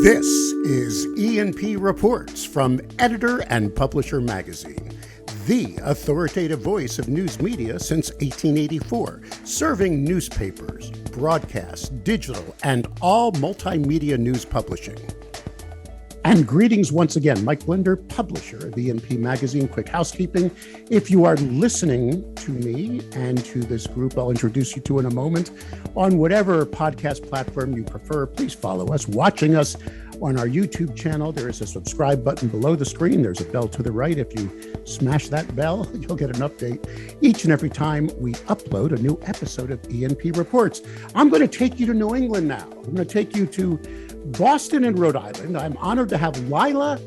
This is E&P Reports from Editor and Publisher Magazine, the authoritative voice of news media since 1884, serving newspapers, broadcasts, digital, and all multimedia news publishing. And greetings once again, Mike Blender, publisher of E&P Magazine. Quick housekeeping. If you are listening to me and to this group I'll introduce you to in a moment, on whatever podcast platform you prefer, please follow us. Watching us on our YouTube channel, there is a subscribe button below the screen. There's a bell to the right. If you smash that bell, you'll get an update each and every time we upload a new episode of E&P Reports. I'm going to take you to New England now. I'm going to take you to Boston and Rhode Island. I'm honored to have Lila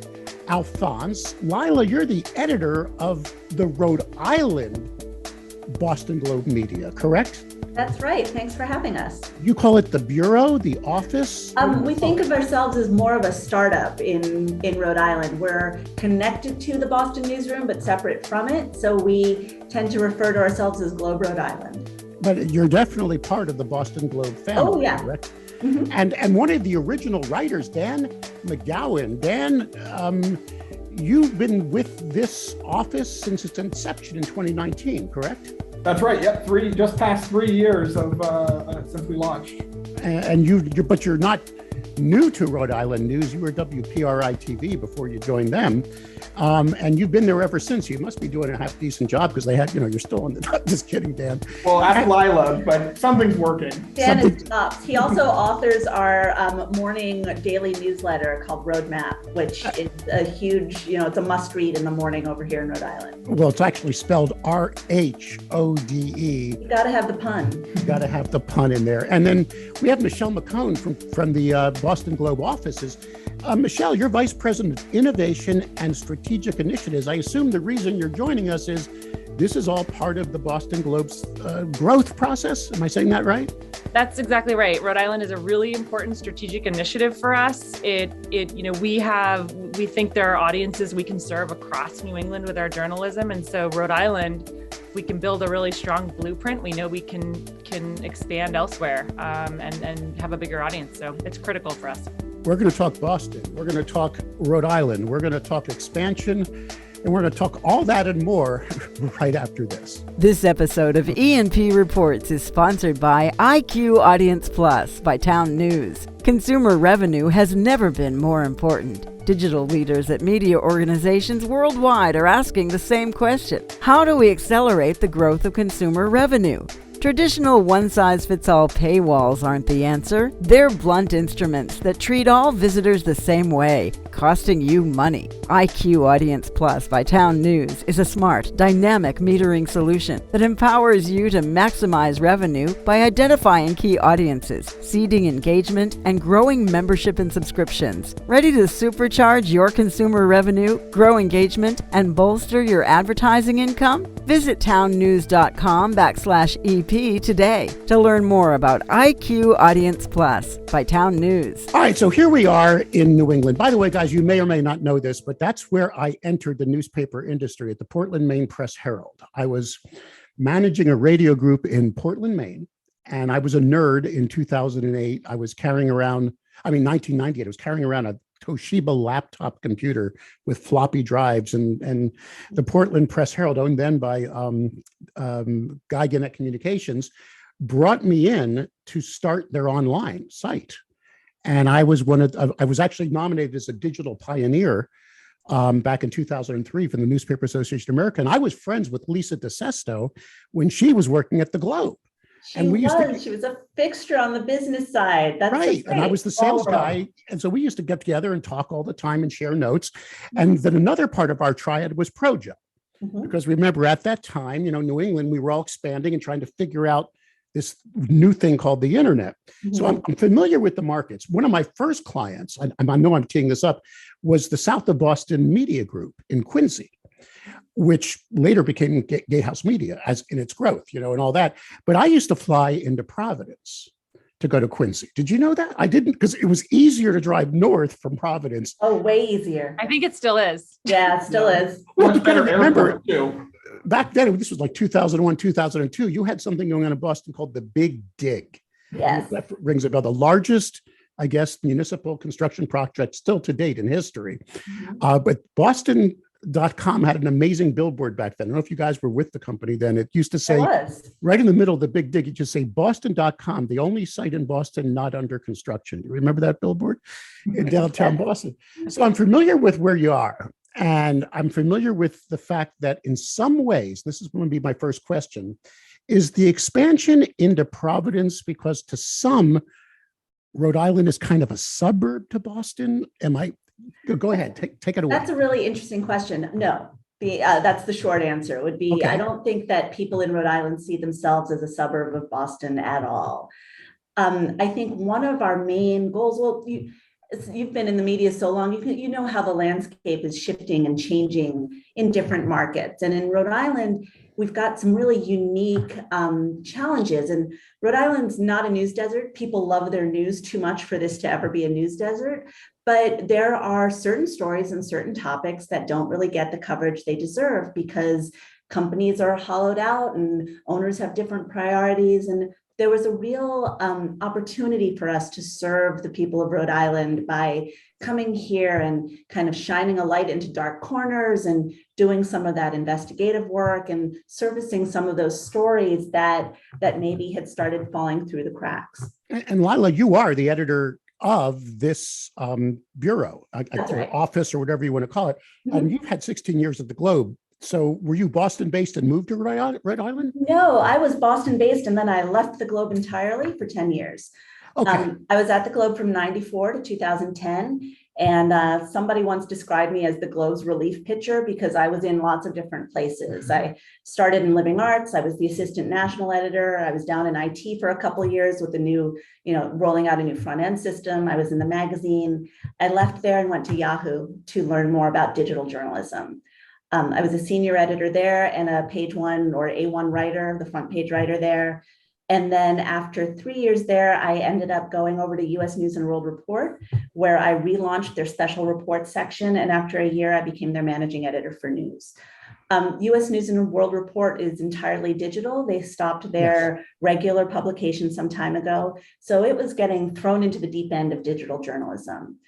Alphonse. Lila, you're the editor of the Rhode Island Boston Globe Media, correct? That's right. Thanks for having us. You call it the bureau, the office? We think of ourselves as more of a startup in Rhode Island. We're connected to the Boston newsroom, but separate from it. So we tend to refer to ourselves as Globe Rhode Island. But you're definitely part of the Boston Globe family, oh, yeah. correct? Mm-hmm. And one of the original writers, Dan McGowan. Dan, you've been with this office since its inception in 2019, correct? That's right. Yep, just past 3 years of since we launched. And but you're not new to Rhode Island News. You were WPRI-TV before you joined them, and you've been there ever since. You must be doing a half decent job because they had, you're still on the. Just kidding, Dan. Well, ask Lila, but something's working. Dan is stopped. He also authors our morning daily newsletter called Roadmap, which is a huge, it's a must-read in the morning over here in Rhode Island. Well, it's actually spelled RHODE. You got to have the pun. You got to have the pun in there. And then we have Michelle McCone from the Boston Globe offices. Michelle, you're Vice President of Innovation and Strategic Initiatives. I assume the reason you're joining us is this is all part of the Boston Globe's growth process. Am I saying that right? That's exactly right. Rhode Island is a really important strategic initiative for us. We think there are audiences we can serve across New England with our journalism. And so Rhode Island, we can build a really strong blueprint. We know we can expand elsewhere and have a bigger audience. So it's critical for us. We're going to talk Boston. We're going to talk Rhode Island. We're going to talk expansion. And we're going to talk all that and more right after this. This episode of E&P Reports is sponsored by IQ Audience Plus by Town News. Consumer revenue has never been more important. Digital leaders at media organizations worldwide are asking the same question. How do we accelerate the growth of consumer revenue? Traditional one-size-fits-all paywalls aren't the answer. They're blunt instruments that treat all visitors the same way, costing you money. IQ Audience Plus by Town News is a smart, dynamic metering solution that empowers you to maximize revenue by identifying key audiences, seeding engagement, and growing membership and subscriptions. Ready to supercharge your consumer revenue, grow engagement, and bolster your advertising income? Visit townnews.com/EP today to learn more about IQ Audience Plus by Town News. All right, so here we are in New England. By the way, guys, you may or may not know this, but that's where I entered the newspaper industry at the Portland, Maine Press Herald. I was managing a radio group in Portland, Maine, and I was a nerd in 2008. I was carrying around, 1998, I was carrying around a Toshiba laptop computer with floppy drives, and the Portland Press Herald, owned then by Gannett Communications, brought me in to start their online site. And I was I was actually nominated as a digital pioneer back in 2003 from the Newspaper Association of America. And I was friends with Lisa DeSesto when she was working at the Globe. She was a fixture on the business side. That's right. And I was the sales guy. And so we used to get together and talk all the time and share notes. And then another part of our triad was ProJo. Mm-hmm. Because remember, at that time, New England, we were all expanding and trying to figure out this new thing called the internet. Mm-hmm. So I'm familiar with the markets. One of my first clients, I know I'm teeing this up, was the South of Boston Media Group in Quincy, which later became Gay House Media as in its growth, and all that. But I used to fly into Providence to go to Quincy. Did you know that? I didn't, because it was easier to drive north from Providence. Oh, way easier. I think it still is. Yeah, it still is. Much better airport too. Back then, this was like 2001, 2002, you had something going on in Boston called the Big Dig. Yes. That rings a bell. The largest I guess, municipal construction project still to date in history. But Boston.com had an amazing billboard back then. I don't know if you guys were with the company then. It used to say, right in the middle of the big dig, it just say Boston.com, the only site in Boston not under construction. Do you remember that billboard in downtown Boston? So I'm familiar with where you are. And I'm familiar with the fact that in some ways, this is going to be my first question, is the expansion into Providence because to some, Rhode Island is kind of a suburb to Boston? Go ahead, take it away. That's a really interesting question. No, that's the short answer would be, okay. I don't think that people in Rhode Island see themselves as a suburb of Boston at all. I think one of our main goals, well, you've been in the media so long, you know how the landscape is shifting and changing in different markets. And in Rhode Island, we've got some really unique challenges. And Rhode Island's not a news desert. People love their news too much for this to ever be a news desert. But there are certain stories and certain topics that don't really get the coverage they deserve because companies are hollowed out and owners have different priorities. And there was a real opportunity for us to serve the people of Rhode Island by coming here and kind of shining a light into dark corners and doing some of that investigative work and servicing some of those stories that maybe had started falling through the cracks. And Lila, you are the editor of this bureau, right. Office, or whatever you want to call it. And you've had 16 years at the Globe. So were you Boston-based and moved to Rhode Island? No, I was Boston-based, and then I left the Globe entirely for 10 years. Okay. I was at the Globe from 94 to 2010, and somebody once described me as the Globe's relief pitcher because I was in lots of different places. I started in living arts. I was the assistant national editor. I was down in IT for a couple of years with the new, rolling out a new front end system. I was in the magazine. I left there and went to Yahoo to learn more about digital journalism. I was a senior editor there and a page one or A1 writer, the front page writer there. And then after 3 years there, I ended up going over to US News and World Report, where I relaunched their special report section. And after a year, I became their managing editor for news. US News and World Report is entirely digital. They stopped their regular publication some time ago. So it was getting thrown into the deep end of digital journalism.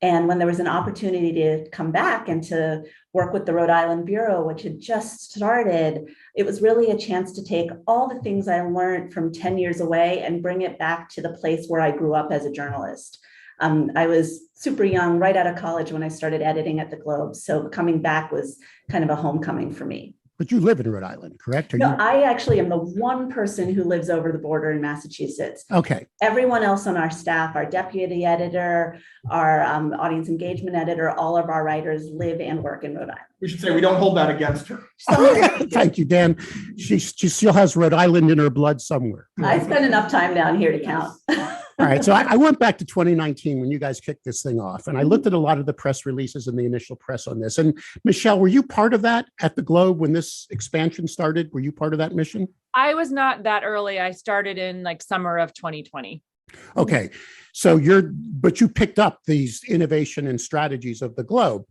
And when there was an opportunity to come back and to work with the Rhode Island Bureau, which had just started, it was really a chance to take all the things I learned from 10 years away and bring it back to the place where I grew up as a journalist. I was super young, right out of college when I started editing at the Globe. So coming back was kind of a homecoming for me. But you live in Rhode Island, correct? I actually am the one person who lives over the border in Massachusetts. Okay. Everyone else on our staff, our deputy editor, our audience engagement editor, all of our writers live and work in Rhode Island. We should say we don't hold that against her. Thank you, Dan. She still has Rhode Island in her blood somewhere. I spent enough time down here to count. All right. So I went back to 2019 when you guys kicked this thing off, and I looked at a lot of the press releases and the initial press on this. And Michelle, were you part of that at the Globe when this expansion started? Were you part of that mission? I was not that early. I started in summer of 2020. Okay. So but you picked up these innovation and strategies of the Globe.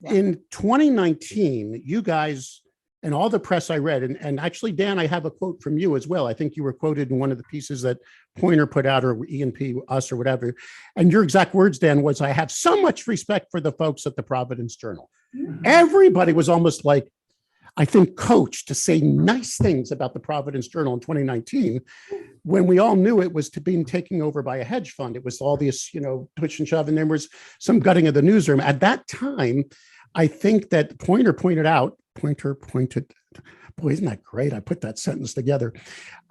Yeah. In 2019, you guys, and all the press I read, and actually, Dan, I have a quote from you as well. I think you were quoted in one of the pieces that Poynter put out, or E&P, us, or whatever. And your exact words, Dan, was, I have so much respect for the folks at the Providence Journal. Mm-hmm. Everybody was almost like, I think, coached to say nice things about the Providence Journal in 2019, when we all knew it was being taken over by a hedge fund. It was all this, push and shove, and there was some gutting of the newsroom. At that time, I think that Poynter pointed, boy, isn't that great? I put that sentence together,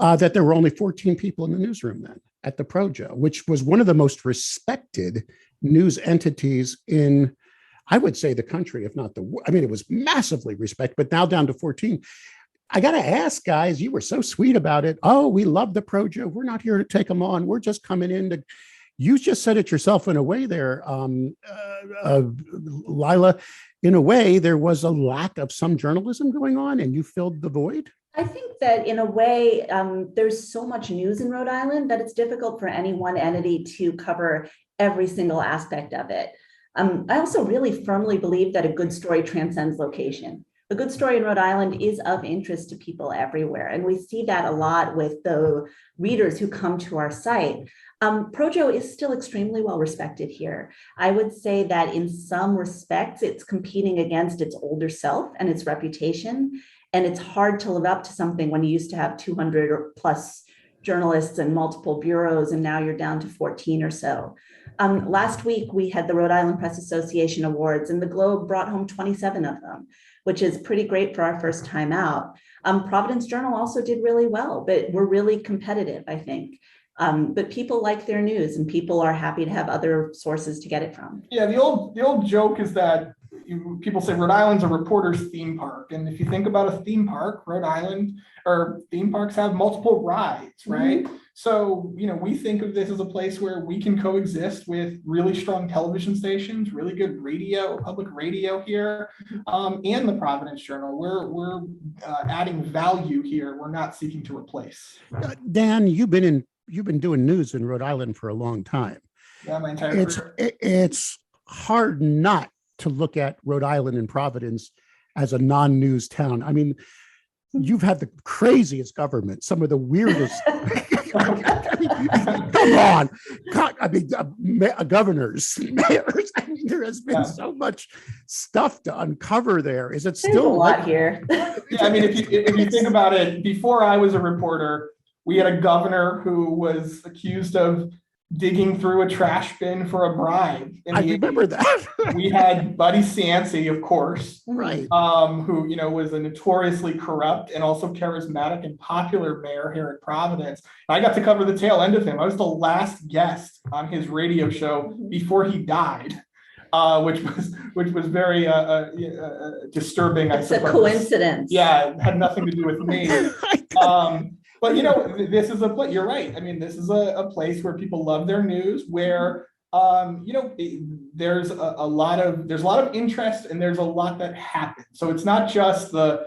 that there were only 14 people in the newsroom then at the ProJo, which was one of the most respected news entities in, I would say, the country, if not it was massively respected, but now down to 14. I got to ask, guys, you were so sweet about it. Oh, we love the ProJo. We're not here to take them on. We're just coming in to, you just said it yourself in a way there, Lila. In a way, there was a lack of some journalism going on, and you filled the void? I think that in a way, there's so much news in Rhode Island that it's difficult for any one entity to cover every single aspect of it. I also really firmly believe that a good story transcends location. A good story in Rhode Island is of interest to people everywhere. And we see that a lot with the readers who come to our site. ProJo is still extremely well respected here. I would say that in some respects, it's competing against its older self and its reputation. And it's hard to live up to something when you used to have 200 or plus journalists and multiple bureaus, and now you're down to 14 or so. Last week, we had the Rhode Island Press Association Awards, and the Globe brought home 27 of them, which is pretty great for our first time out. Providence Journal also did really well, but we're really competitive, I think. But people like their news, and people are happy to have other sources to get it from. Yeah, the old joke is that people say Rhode Island's a reporter's theme park. And if you think about a theme park, Rhode Island or theme parks have multiple rides, right? Mm-hmm. So, we think of this as a place where we can coexist with really strong television stations, really good radio, public radio here, and the Providence Journal. We're adding value here. We're not seeking to replace. Dan, you've been doing news in Rhode Island for a long time. Yeah, my entire career. It's hard not to look at Rhode Island and Providence as a non-news town. I mean, you've had the craziest government, some of the weirdest. Come on, governors, mayors. I mean, there has been so much stuff to uncover there. Is it still There's a lot here? Yeah, I mean, if you think about it, before I was a reporter, we had a governor who was accused of digging through a trash bin for a bribe. I remember that. We had Buddy Cianci, of course, right? Who was a notoriously corrupt and also charismatic and popular mayor here at Providence. I got to cover the tail end of him. I was the last guest on his radio show before he died, which was very disturbing. It's a coincidence. Yeah, it had nothing to do with me. But this is you're right. I mean, this is a place where people love their news, where there's a lot of interest, and there's a lot that happens. So it's not just the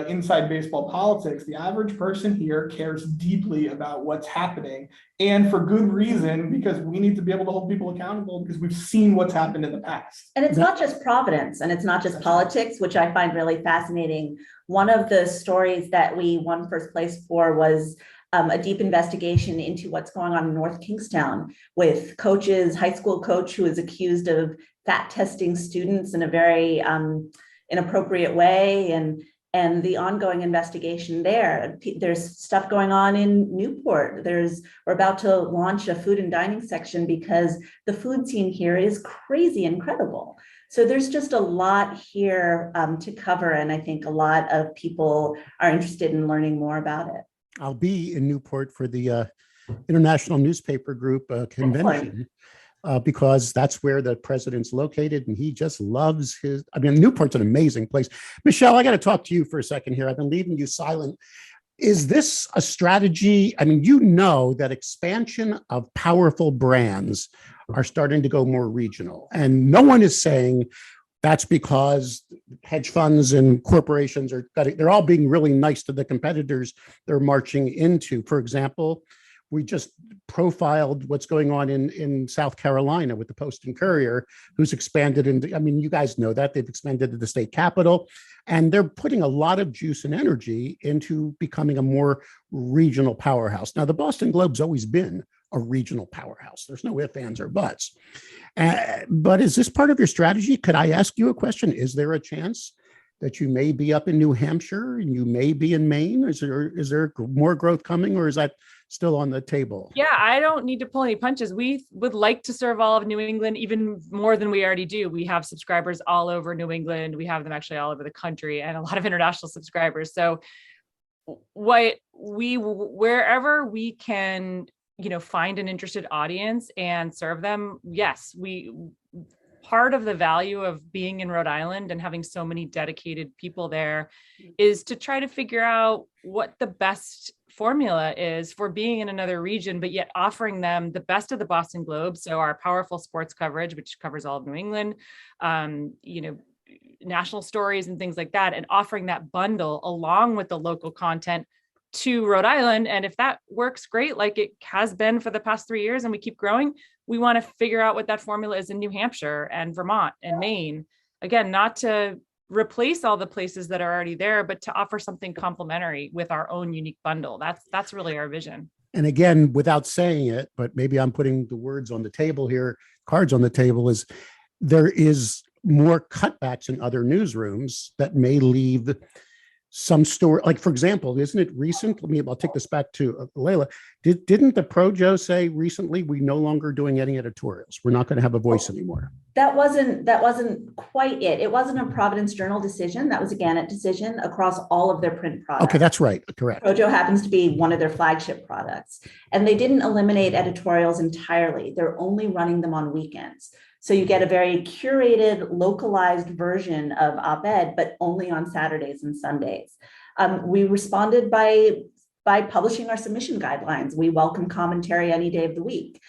inside baseball politics. The average person here cares deeply about what's happening, and for good reason, because we need to be able to hold people accountable, because we've seen what's happened in the past. And it's not just Providence, and it's not just politics, which I find really fascinating. One of the stories that we won first place for was a deep investigation into what's going on in North Kingstown with high school coach who is accused of fat testing students in a very inappropriate way, and the ongoing investigation there. There's stuff going on in Newport. We're about to launch a food and dining section because the food scene here is crazy incredible. So there's just a lot here to cover, and I think a lot of people are interested in learning more about it. I'll be in Newport for the International Newspaper Group convention. Because that's where the president's located, and he just loves Newport's an amazing place. Michelle, I got to talk to you for a second here. I've been leaving you silent. Is this a strategy? I mean, that expansion of powerful brands are starting to go more regional, and no one is saying that's because hedge funds and corporations they're all being really nice to the competitors they're marching into. For example, we just profiled what's going on in South Carolina with the Post and Courier, who's expanded into, you guys know that they've expanded to the state capitol, and they're putting a lot of juice and energy into becoming a more regional powerhouse. Now, the Boston Globe's always been a regional powerhouse. There's no ifs, ands, or buts. But is this part of your strategy? Could I ask you a question? Is there a chance that you may be up in New Hampshire and you may be in Maine? Is there more growth coming, or is that still on the table? Yeah, I don't need to pull any punches. We would like to serve all of New England, even more than we already do. We have subscribers all over New England. We have them actually all over the country, and a lot of international subscribers. So wherever we can, find an interested audience and serve them, yes, part of the value of being in Rhode Island and having so many dedicated people there is to try to figure out what the best formula is for being in another region, but yet offering them the best of the Boston Globe. So our powerful sports coverage, which covers all of New England, national stories and things like that, and offering that bundle along with the local content to Rhode Island. And if that works great, like it has been for the past 3 years, and we keep growing, we want to figure out what that formula is in New Hampshire and Vermont and Maine. Again, not to replace all the places that are already there, but to offer something complementary with our own unique bundle. That's really our vision. And again, without saying it, but maybe I'm putting the words on the table here, cards on the table, is there is more cutbacks in other newsrooms that may leave some story. Like, for example, isn't it recent? I'll take this back to Layla. Didn't the ProJo say recently, we no longer doing any editorials? We're not going to have a voice anymore. That wasn't quite it. It wasn't a Providence Journal decision. That was a Gannett decision across all of their print products. Okay, that's right. Correct. ProJo happens to be one of their flagship products. And they didn't eliminate editorials entirely. They're only running them on weekends. So you get a very curated, localized version of op-ed, but only on Saturdays and Sundays. We responded by publishing our submission guidelines. We welcome commentary any day of the week.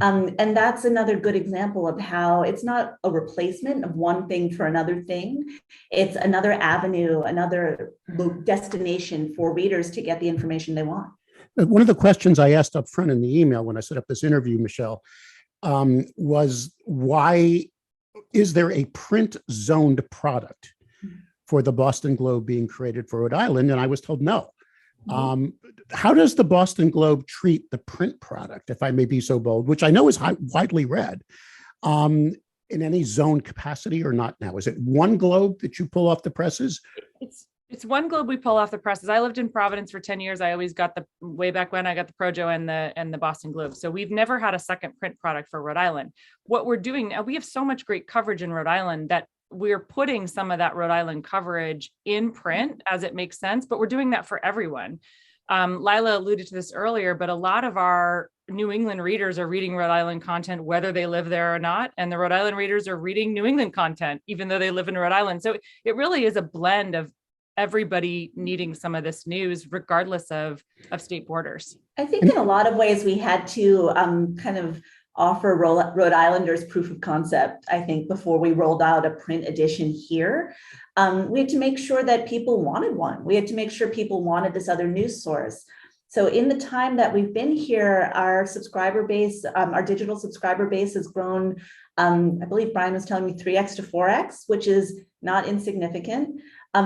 And that's another good example of how it's not a replacement of one thing for another thing. It's another avenue, another destination for readers to get the information they want. One of the questions I asked up front in the email when I set up this interview, Michelle, was why is there a print zoned product for the Boston Globe being created for Rhode Island? And I was told no. How does the Boston Globe treat the print product, if I may be so bold, which I know is widely read, in any zone capacity or not now? Is it one Globe that you pull off the presses? It's one Globe we pull off the presses. I lived in Providence for 10 years. I always got way back when I got the ProJo and the Boston Globe. So we've never had a second print product for Rhode Island. What we're doing now, we have so much great coverage in Rhode Island that we're putting some of that Rhode Island coverage in print as it makes sense, but we're doing that for everyone. Lila alluded to this earlier, but a lot of our New England readers are reading Rhode Island content, whether they live there or not. And the Rhode Island readers are reading New England content, even though they live in Rhode Island. So it really is a blend of everybody needing some of this news, regardless of state borders. I think in a lot of ways we had to kind of offer Rhode Islanders proof of concept, I think, before we rolled out a print edition here. We had to make sure that people wanted one. We had to make sure people wanted this other news source. So in the time that we've been here, our subscriber base, our digital subscriber base has grown, I believe Brian was telling me 3x to 4x, which is not insignificant.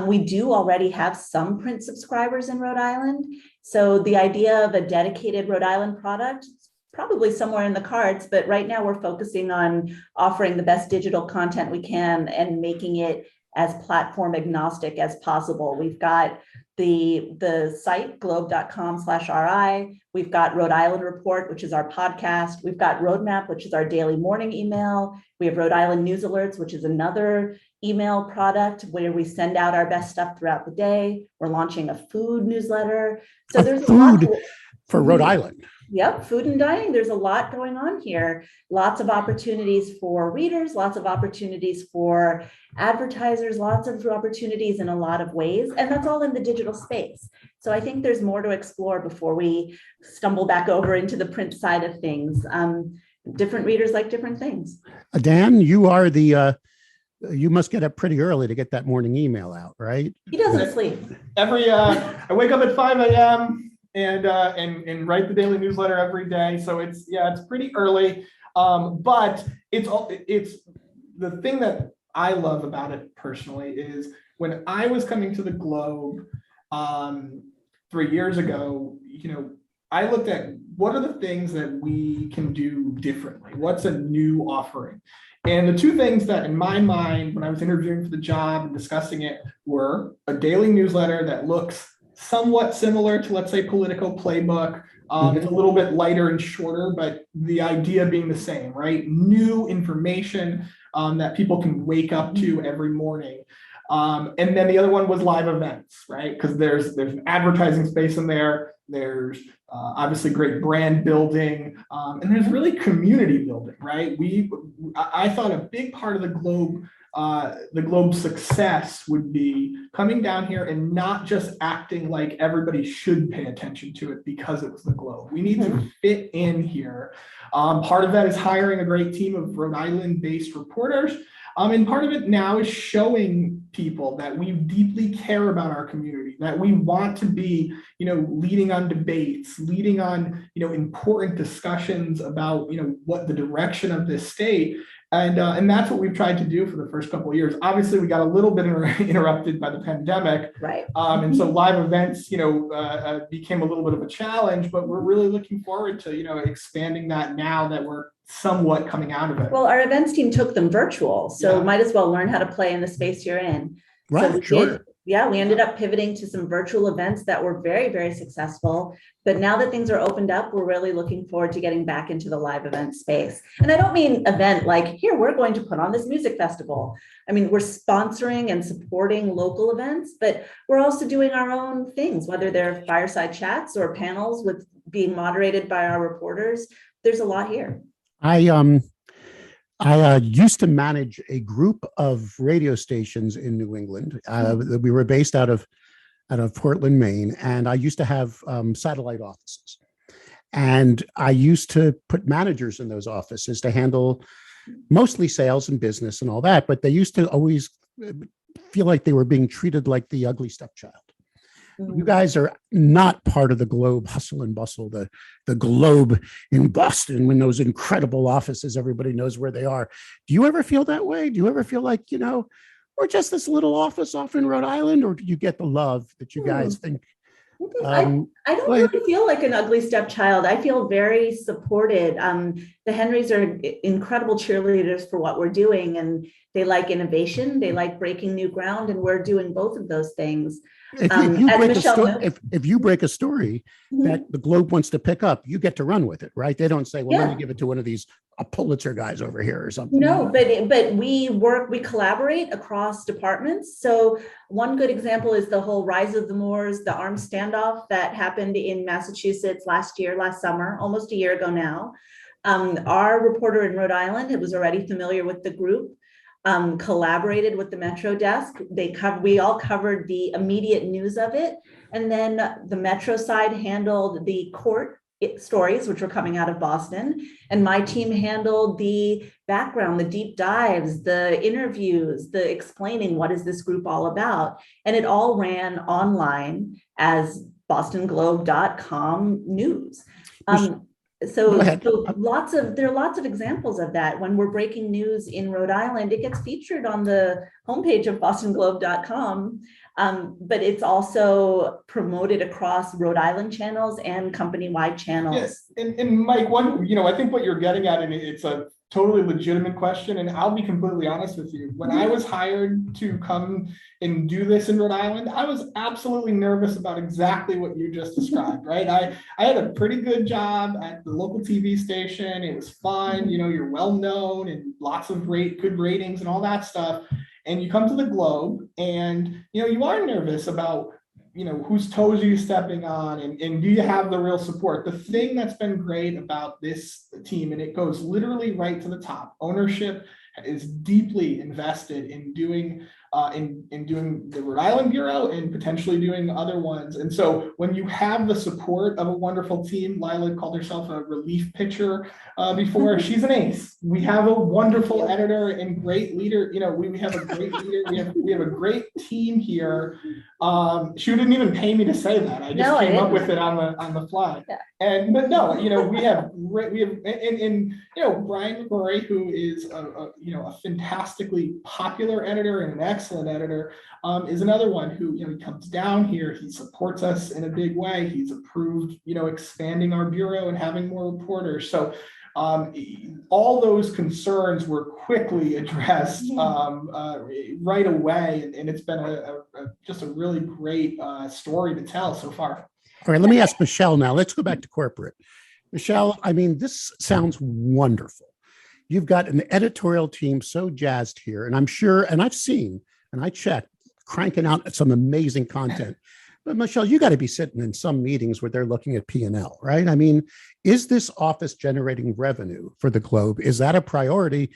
We do already have some print subscribers in Rhode Island. So the idea of a dedicated Rhode Island product is probably somewhere in the cards, but right now we're focusing on offering the best digital content we can and making it as platform agnostic as possible. We've got the site globe.com/RI. We've got Rhode Island Report, which is our podcast. We've got Roadmap, which is our daily morning email. We have Rhode Island News Alerts, which is another email product where we send out our best stuff throughout the day. We're launching a food newsletter. So there's a lot for Rhode Island. Yep, food and dining. There's a lot going on here. Lots of opportunities for readers, lots of opportunities for advertisers, lots of opportunities in a lot of ways. And that's all in the digital space. So I think there's more to explore before we stumble back over into the print side of things. Different readers like different things. Dan, you are you must get up pretty early to get that morning email out, right? He doesn't sleep. I wake up at 5 a.m. and write the daily newsletter every day. So it's pretty early. But it's the thing that I love about it personally is when I was coming to the Globe 3 years ago, I looked at what are the things that we can do differently? What's a new offering? And the two things that in my mind, when I was interviewing for the job and discussing it, were a daily newsletter that looks somewhat similar to, let's say, Politico Playbook. It's a little bit lighter and shorter, but the idea being the same, right? New information that people can wake up to every morning. And then the other one was live events, right? Because there's an advertising space in there. There's obviously great brand building, and there's really community building, right? I thought a big part of the Globe's success would be coming down here and not just acting like everybody should pay attention to it because it was the Globe. We need to fit in here Part of that is hiring a great team of Rhode Island-based reporters. And part of it now is showing people that we deeply care about our community, that we want to be, leading on debates, leading on, important discussions about, what the direction of this state. And that's what we've tried to do for the first couple of years. Obviously, we got a little bit interrupted by the pandemic, right? And so live events, became a little bit of a challenge. But we're really looking forward to, expanding that now that we're somewhat coming out of it. Well, our events team took them virtual, so Yeah. might as well learn how to play in the space you're in. Right, So sure. we ended up pivoting to some virtual events that were very, very successful. But now that things are opened up, we're really looking forward to getting back into the live event space. And I don't mean event like, here, we're going to put on this music festival. I mean, we're sponsoring and supporting local events, but we're also doing our own things, whether they're fireside chats or panels with being moderated by our reporters. There's a lot here. I used to manage a group of radio stations in New England. We were based out of Portland, Maine, and I used to have satellite offices. And I used to put managers in those offices to handle mostly sales and business and all that. But they used to always feel like they were being treated like the ugly stepchild. You guys are not part of the Globe hustle and bustle, the Globe in Boston, when those incredible offices, everybody knows where they are. Do you ever feel that way? Do you ever feel like, we're just this little office off in Rhode Island, or do you get the love that you guys think? I don't really feel like an ugly stepchild. I feel very supported. The Henrys are incredible cheerleaders for what we're doing, and they like innovation. They like breaking new ground, and we're doing both of those things. If you break a story Mhm. that the Globe wants to pick up, you get to run with it, right? They don't say, well, let me give it to one of these Pulitzer guys over here or something. No, but we collaborate across departments. So one good example is the whole Rise of the Moors, the armed standoff that happened in Massachusetts last summer, almost a year ago now. Our reporter in Rhode Island, it was already familiar with the group. Collaborated with the Metro desk. We all covered the immediate news of it. And then the Metro side handled the court stories, which were coming out of Boston. And my team handled the background, the deep dives, the interviews, the explaining what is this group all about. And it all ran online as bostonglobe.com news. So there are lots of examples of that. When we're breaking news in Rhode Island, it gets featured on the homepage of bostonglobe.com, but it's also promoted across Rhode Island channels and company-wide channels. Yes, and Mike, I think what you're getting at, and it's a totally legitimate question, and I'll be completely honest with you. When I was hired to come and do this in Rhode Island, I was absolutely nervous about exactly what you just described, right? I had a pretty good job at the local TV station. It was fun, you're well known and lots of good ratings and all that stuff. And you come to the Globe and, you are nervous about, whose toes are you stepping on, and do you have the real support? The thing that's been great about this team, and it goes literally right to the top, ownership is deeply invested in doing doing the Rhode Island Bureau and potentially doing other ones. And so when you have the support of a wonderful team, Lila called herself a relief pitcher before. She's an ace. We have a wonderful editor and great leader. We have a great leader. We have a great team here. She didn't even pay me to say that. I just came up with it on the fly. Yeah. But we have Brian McGowan, who is a fantastically popular editor and an excellent editor, is another one who he comes down here. He supports us in a big way. He's approved expanding our bureau and having more reporters. So all those concerns were quickly addressed right away, and it's been just a really great story to tell so far. All right, let me ask Michelle now. Let's go back to corporate. Michelle, this sounds wonderful. You've got an editorial team so jazzed here, and I'm sure, and I've seen, and I checked, cranking out some amazing content. But Michelle, you got to be sitting in some meetings where they're looking at P&L, right? Is this office generating revenue for the Globe? Is that a priority?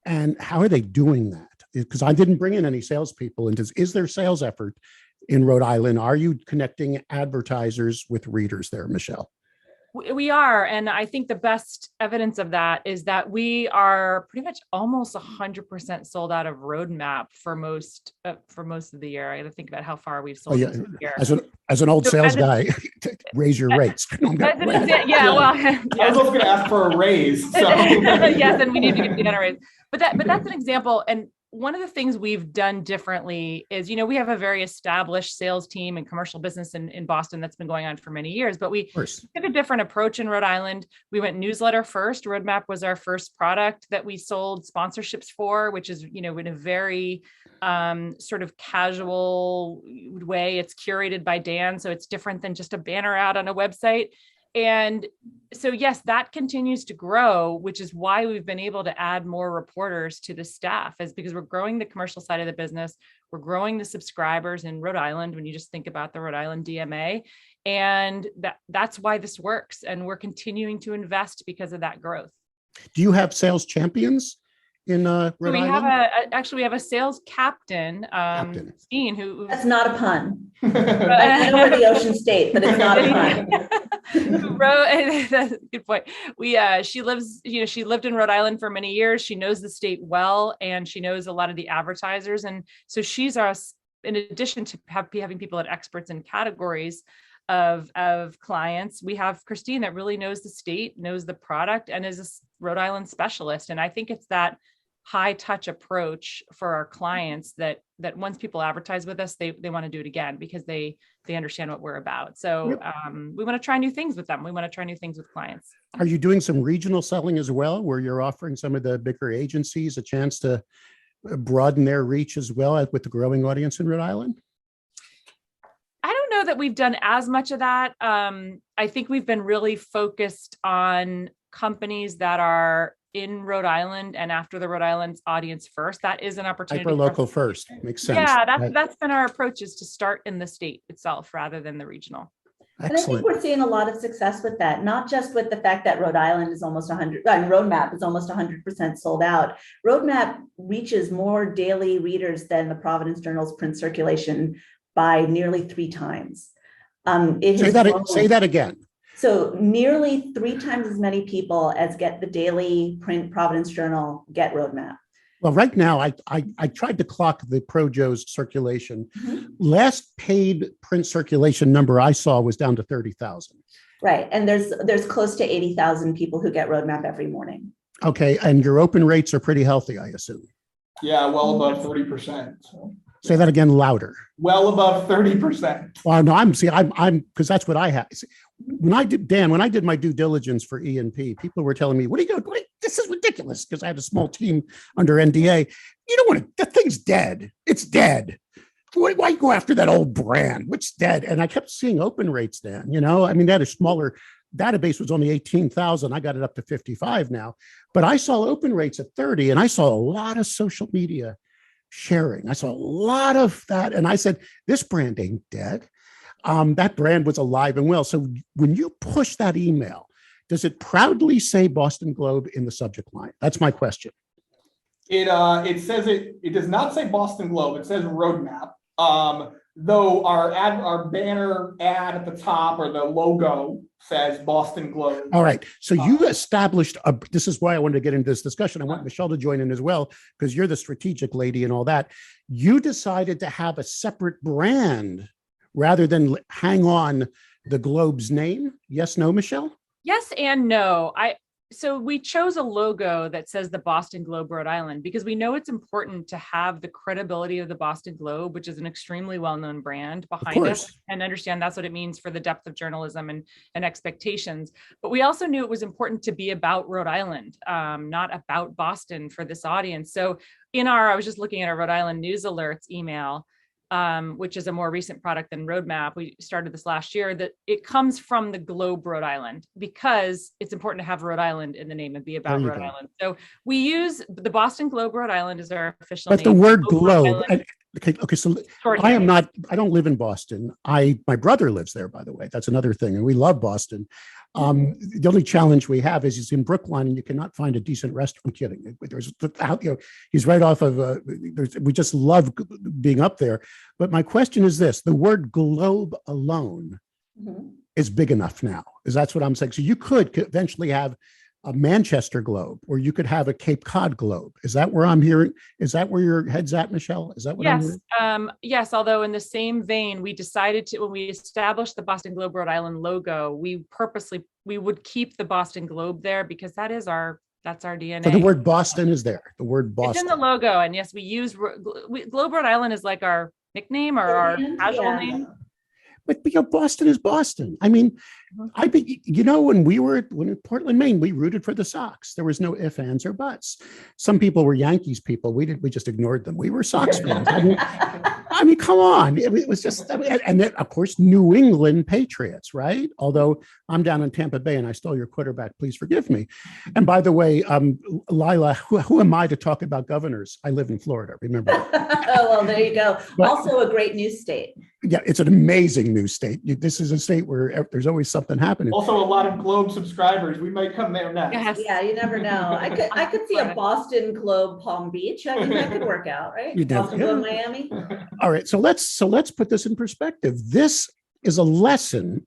And how are they doing that? Because I didn't bring in any salespeople. And is there sales effort in Rhode Island? Are you connecting advertisers with readers there, Michelle? We are. And I think the best evidence of that is that we are pretty much almost 100% sold out of roadmap for most of the year. I got to think about how far we've sold this year. As an old sales guy, raise your rates. Yeah, well, I was also going to ask for a raise. So. Yes, and we need to get a raise. But that's an example. And one of the things we've done differently is, we have a very established sales team and commercial business in Boston that's been going on for many years, but we took a different approach in Rhode Island. We went newsletter first. Roadmap was our first product that we sold sponsorships for, which is, in a very sort of casual way. It's curated by Dan, so it's different than just a banner ad on a website. And so, yes, that continues to grow, which is why we've been able to add more reporters to the staff, is because we're growing the commercial side of the business. We're growing the subscribers in Rhode Island when you just think about the Rhode Island DMA. And that's why this works. And we're continuing to invest because of that growth. Do you have sales champions in Rhode Island? We have a sales captain, Steen, who. That's not a pun. I know we're the Ocean State, but it's not a pun. Good point. She lived in Rhode Island for many years. She knows the state well, and she knows a lot of the advertisers. And so she's in addition to having people that are experts in categories of clients, we have Christine that really knows the state, knows the product, and is a Rhode Island specialist. And I think it's that high touch approach for our clients that once people advertise with us, they want to do it again because they understand what we're about. So we want to try new things with them. We want to try new things with clients. Are you doing some regional selling as well, where you're offering some of the bigger agencies a chance to broaden their reach as well with the growing audience in Rhode Island? I don't know that we've done as much of that. I think we've been really focused on companies that are in Rhode Island and after the Rhode Island's audience first. That is an opportunity. Hyper local first. Makes sense. Yeah, that's been our approach, is to start in the state itself rather than the regional. Excellent. And I think we're seeing a lot of success with that, not just with the fact that Rhode Island is almost 100, Roadmap is almost 100% sold out. Roadmap reaches more daily readers than the Providence Journal's print circulation by nearly 3 times. Say that again. So nearly 3 times as many people as get the daily print Providence Journal get Roadmap. Well, right now, I tried to clock the ProJo's circulation. Mm-hmm. Last paid print circulation number I saw was down to 30,000. Right, and there's close to 80,000 people who get Roadmap every morning. Okay, and your open rates are pretty healthy, I assume. Yeah, well above 30%. So. Say that again louder. Well above 30%. Well, no, I'm because that's what I have. When I did my due diligence for E&P, people were telling me, what are you doing? This is ridiculous, because I had a small team under NDA. You don't want to, that thing's dead. It's dead. Why go after that old brand? What's dead? And I kept seeing open rates, Dan, they had a smaller database, was only 18,000. I got it up to 55 now, but I saw open rates at 30, and I saw a lot of social media sharing. I saw a lot of that. And I said, this brand ain't dead. That brand was alive and well. So when you push that email, does it proudly say Boston Globe in the subject line? That's my question. It says it does not say Boston Globe. It says Roadmap. Though our banner ad at the top, or the logo, says Boston Globe. All right. So you established this is why I wanted to get into this discussion. I want Michelle to join in as well, because you're the strategic lady and all that. You decided to have a separate brand rather than hang on the Globe's name. Yes, no, Michelle? Yes and no. So we chose a logo that says the Boston Globe, Rhode Island, because we know it's important to have the credibility of the Boston Globe, which is an extremely well-known brand, behind us, and understand that's what it means for the depth of journalism and expectations. But we also knew it was important to be about Rhode Island, not about Boston for this audience. So I was just looking at our Rhode Island News Alerts email, which is a more recent product than Roadmap. We started this last year, that it comes from the Globe, Rhode Island, because it's important to have Rhode Island in the name and be about Rhode Island. So we use the Boston Globe, Rhode Island is our official name. But the word Globe, okay, so I don't live in Boston. My brother lives there, by the way. That's another thing. And we love Boston. The only challenge we have is he's in Brookline, and you cannot find a decent restaurant. I'm kidding. He's right off of, we just love being up there. But my question is this: the word Globe alone is big enough now. Is that's what I'm saying? So you could eventually have a Manchester Globe, or you could have a Cape Cod Globe. Is that where I'm hearing? Is that where your head's at, Michelle? Is that what I'm hearing? Yes. Although in the same vein, we decided to, when we established the Boston Globe Rhode Island logo, we would keep the Boston Globe there because that's our DNA. So the word Boston is there. The word Boston. It's in the logo. And yes, we use Globe Rhode Island is like our nickname or our casual name. But Boston is Boston. I mean, when we were in Portland, Maine, we rooted for the Sox. There was no ifs, ands, or buts. Some people were Yankees people. We just ignored them. We were Sox fans. I mean, come on. It was just, and then, of course, New England Patriots, right? Although I'm down in Tampa Bay and I stole your quarterback, please forgive me. And by the way, Lila, who am I to talk about governors? I live in Florida, remember? Oh, well, there you go. But, also a great news state. Yeah, it's an amazing news state. This is a state where there's always something happening. Also, a lot of Globe subscribers. We might come there next. Yes. Yeah, you never know. I could see a Boston Globe Palm Beach. I mean, that could work out, right? Boston Globe Miami. All right, so let's put this in perspective. This is a lesson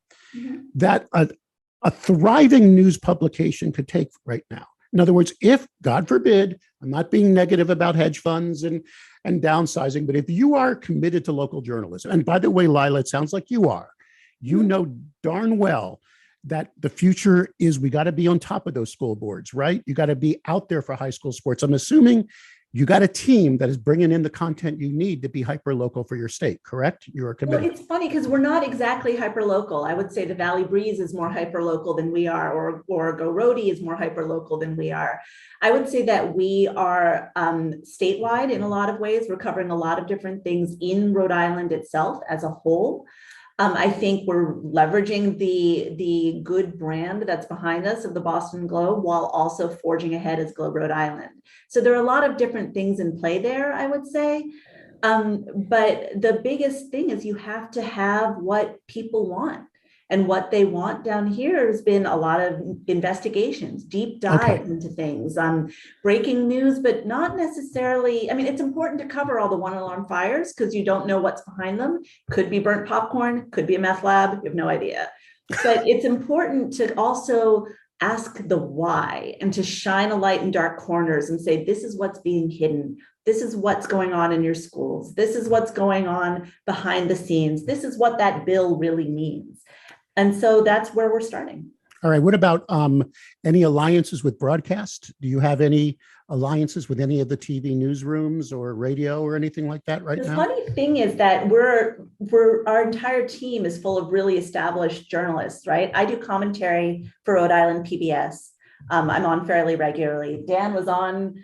that a thriving news publication could take right now. In other words, if, God forbid, I'm not being negative about hedge funds and downsizing, but if you are committed to local journalism, and by the way, Lila, it sounds like you are, you know darn well that the future is we got to be on top of those school boards, right? You got to be out there for high school sports. I'm assuming you got a team that is bringing in the content you need to be hyper local for your state, correct? You are committed. Well, it's funny because we're not exactly hyper local. I would say the Valley Breeze is more hyper local than we are, or Go Roadie is more hyper local than we are. I would say that we are statewide in a lot of ways. We're covering a lot of different things in Rhode Island itself as a whole. I think we're leveraging the good brand that's behind us of the Boston Globe while also forging ahead as Globe Rhode Island. So there are a lot of different things in play there, I would say. But the biggest thing is you have to have what people want. And what they want down here has been a lot of investigations, deep dives into things, breaking news, but not necessarily. I mean, it's important to cover all the one-alarm fires because you don't know what's behind them. Could be burnt popcorn, could be a meth lab, you have no idea. But it's important to also ask the why and to shine a light in dark corners and say, this is what's being hidden. This is what's going on in your schools. This is what's going on behind the scenes. This is what that bill really means. And so that's where we're starting. All right. What about any alliances with broadcast? Do you have any alliances with any of the TV newsrooms or radio or anything like that right now? The funny thing is that our entire team is full of really established journalists, right? I do commentary for Rhode Island PBS. I'm on fairly regularly. Dan was on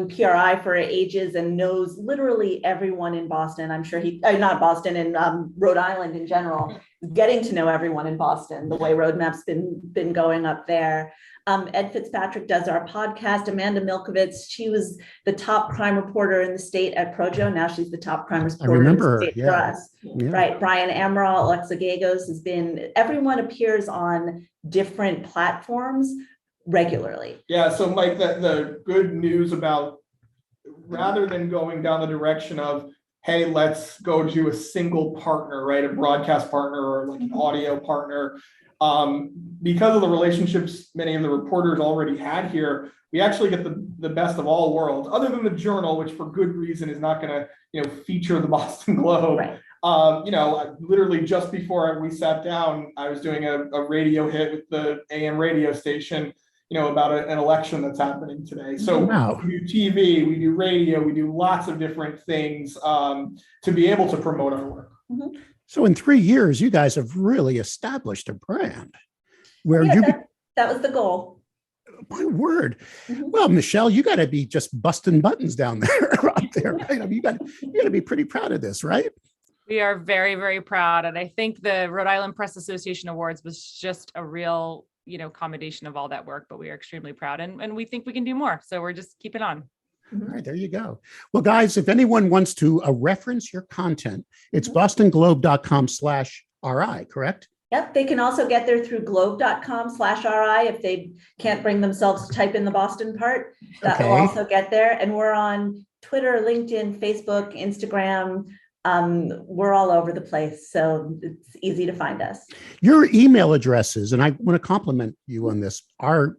PRI for ages and knows literally everyone in Boston. I'm sure not Boston, in Rhode Island in general, getting to know everyone in Boston, the way Roadmap's been going up there. Ed Fitzpatrick does our podcast. Amanda Milkovitz, she was the top crime reporter in the state at ProJo. Now she's the top crime reporter in the state for us. Yeah. Right. Brian Amaral, Alexa Gagosz everyone appears on different platforms regularly. Yeah, so Mike, the good news about, rather than going down the direction of, hey, let's go to a single partner, right, a broadcast partner or like an audio partner, because of the relationships many of the reporters already had here, we actually get the best of all worlds, other than the Journal, which for good reason is not going to feature the Boston Globe. Right. Literally just before we sat down, I was doing a radio hit with the AM radio station, about an election that's happening today. So we do TV, we do radio, we do lots of different things to be able to promote our work. Mm-hmm. So in 3 years, you guys have really established a brand where that was the goal. My word. Mm-hmm. Well, Michelle, you got to be just busting buttons down there, out there. Right? I mean, you got to be pretty proud of this, right? We are very, very proud. And I think the Rhode Island Press Association Awards was just a real, combination of all that work, but we are extremely proud and we think we can do more. So we're just keeping on. All right, there you go. Well, guys, if anyone wants to reference your content, it's bostonglobe.com/RI, correct? Yep. They can also get there through globe.com/RI. If they can't bring themselves to type in the Boston part, that will also get there. And we're on Twitter, LinkedIn, Facebook, Instagram, We're all over the place, so it's easy to find us. Your email addresses, and I want to compliment you on this, are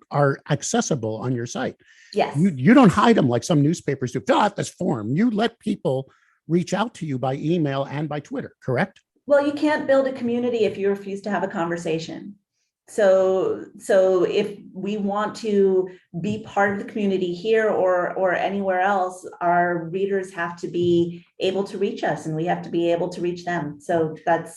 accessible on your site. Yes. You don't hide them like some newspapers do. Fill out this form. You let people reach out to you by email and by Twitter, correct? Well, you can't build a community if you refuse to have a conversation. So if we want to be part of the community here or anywhere else, our readers have to be able to reach us and we have to be able to reach them. So that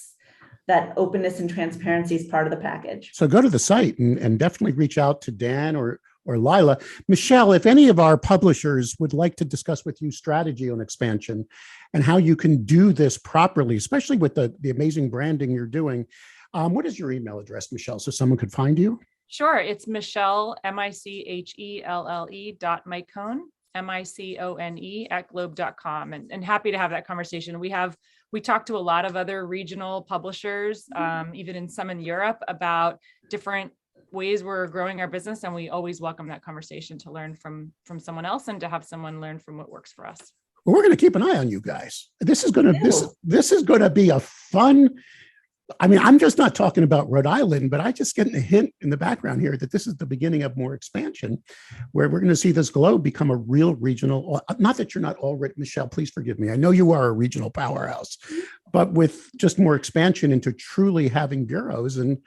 openness and transparency is part of the package. So go to the site and definitely reach out to Dan or Lila. Michelle, if any of our publishers would like to discuss with you strategy on expansion and how you can do this properly, especially with the amazing branding you're doing, what is your email address, Michelle, so someone could find you? Sure. It's Michelle, MICHELLE.MyCone, MICONE @globe.com. And happy to have that conversation. We talked to a lot of other regional publishers, even in some in Europe, about different ways we're growing our business. And we always welcome that conversation to learn from someone else and to have someone learn from what works for us. Well, we're going to keep an eye on you guys. This is going to be a fun. I mean, I'm just not talking about Rhode Island, but I just get a hint in the background here that this is the beginning of more expansion, where we're going to see this globe become a real regional, not that you're not already, Michelle, please forgive me. I know you are a regional powerhouse, but with just more expansion into truly having bureaus and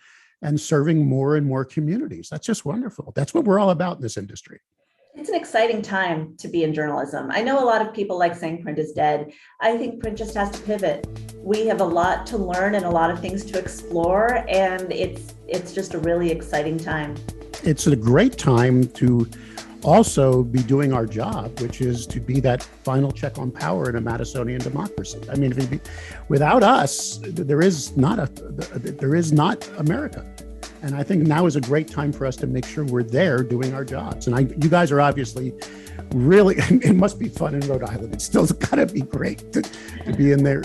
serving more and more communities. That's just wonderful. That's what we're all about in this industry. It's an exciting time to be in journalism. I know a lot of people like saying print is dead. I think print just has to pivot. We have a lot to learn and a lot of things to explore, and it's just a really exciting time. It's a great time to also be doing our job, which is to be that final check on power in a Madisonian democracy. I mean, without us, there is not America. And I think now is a great time for us to make sure we're there doing our jobs. And you guys are obviously really, it must be fun in Rhode Island. It's still gotta be great to be in there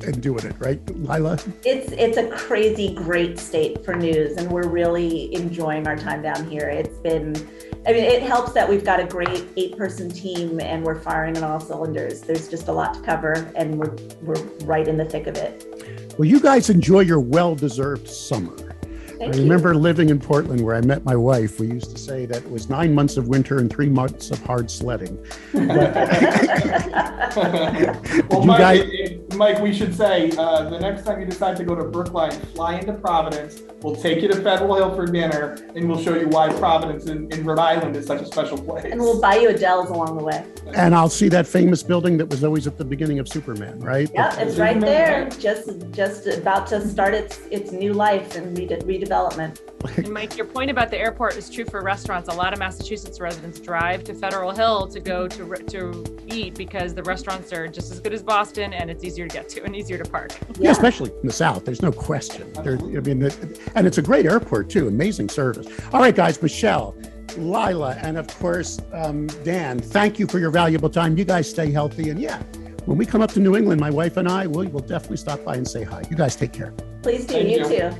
and doing it, right, Lila? It's a crazy great state for news, and we're really enjoying our time down here. It helps that we've got a great 8-person team and we're firing on all cylinders. There's just a lot to cover and we're right in the thick of it. Well, you guys enjoy your well-deserved summer. I remember living in Portland where I met my wife. We used to say that it was 9 months of winter and 3 months of hard sledding. Well, Mike, we should say the next time you decide to go to Brookline, fly into Providence. We'll take you to Federal Hill for dinner, and we'll show you why Providence in Rhode Island is such a special place. And we'll buy you Adele's along the way. And I'll see that famous building that was always at the beginning of Superman, right? Yeah, it's right there, just about to start its new life and redevelopment. And Mike, your point about the airport is true for restaurants. A lot of Massachusetts residents drive to Federal Hill to go to eat because the restaurants are just as good as Boston and it's easier to get to and easier to park. Yeah, especially in the South. There's no question. And it's a great airport too. Amazing service. All right, guys, Michelle, Lila, and of course, Dan, thank you for your valuable time. You guys stay healthy. And yeah, when we come up to New England, my wife and I will definitely stop by and say hi. You guys take care. Please do. You too.